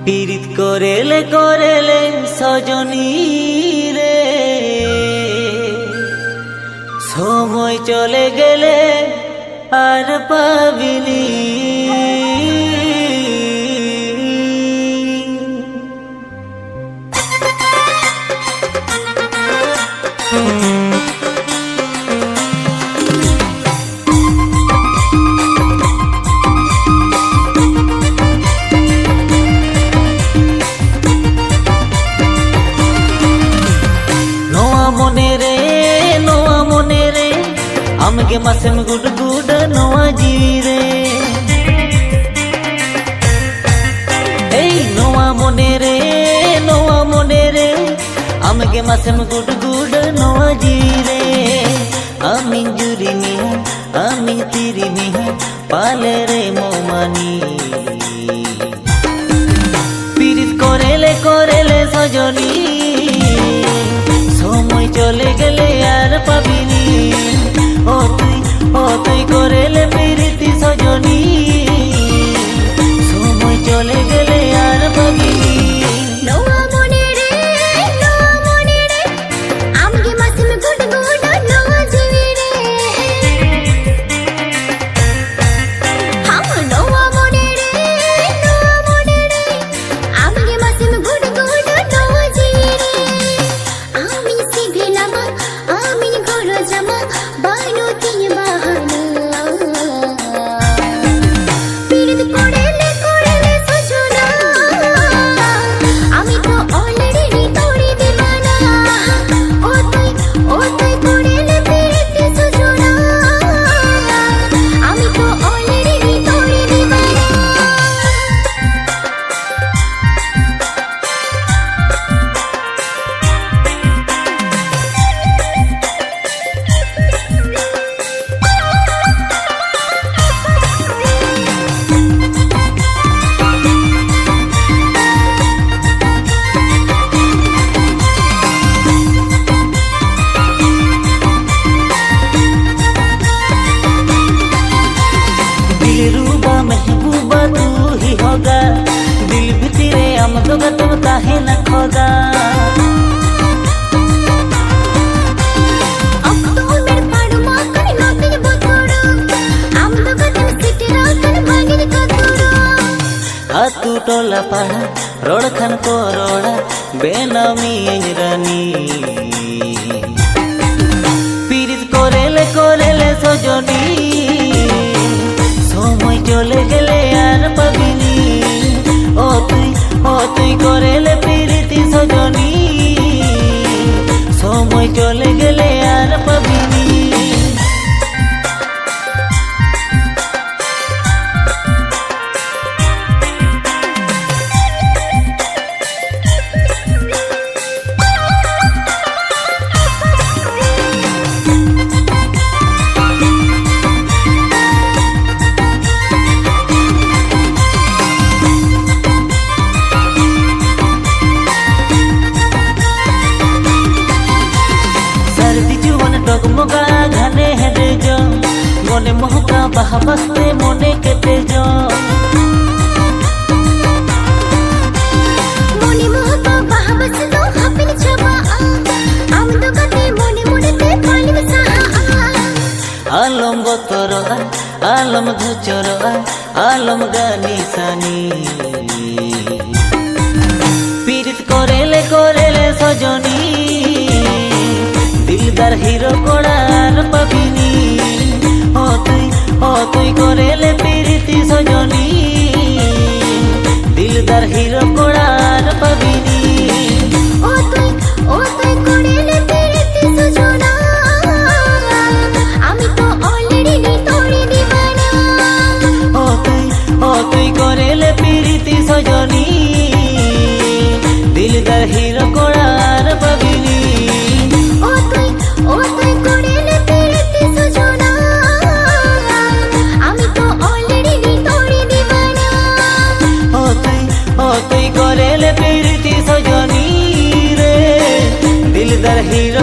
পীড়িত করেলে করেলে সজনী রে, সময় চলে গেলে আর পাবিনি। আমগে মাসেম গুড গুড নোয়া জিরে, এই নোয়া মনে রে আমগে মাসেম গুড গুড নোয়া জিরে। আমি জুরি মিহা আমি তিরি মিহা পালে রে মোমানি, পীড়িত করেলে করেলে সজনী, সময় চলে গেলে আর পাবিনি। ও তুই করেলে পীড়িতি সজনী, সময় চলে গেলে আর পাবিনি। महबूबा तू ही होगा, दिल भितरे हम तो तुम काहे न खोगा। अब तो मेरे पाड़ुमा कने नोते बोतोड़ो, हम तो कदम सिटरा कने भागिर कतोड़ो। आ तू टोला पाड़ा रोड खन को रोड़ा बेनामी रानी, पीड़ित कोरेले कोरेले सजनी, সময় চলে গেলে আর পাবিনি। ও তুই করেলে পীড়িতি সজনী, সময় চলে গেলে আর পাবিনি। डगमगा घने हेदे जो मने महका बहाबस्ते मने केते जो, मने महका बहाबस्ते तो हापिन छबा आम तो कते मने मुडते पाली बसा। आलम बतर आलम धुचर आलम गानी सानी, पीड़ित करेले करेले सजनी, दिलदार हिरो कोड़ार पाबिनी। ও তুই করেলে পীড়িতি সজনী, দিলদার হিরো কোড়ার পাবিনি। ও তুই করেলে পীড়িতি সজনা, আমি তো অলরেডি তোরে দিবানা। ও তুই করেলে পীড়িতি সজনী, দিলদার হিরো কোড়ার পাবিনি। पीड़िति सजनी रे, दिलदार हिरो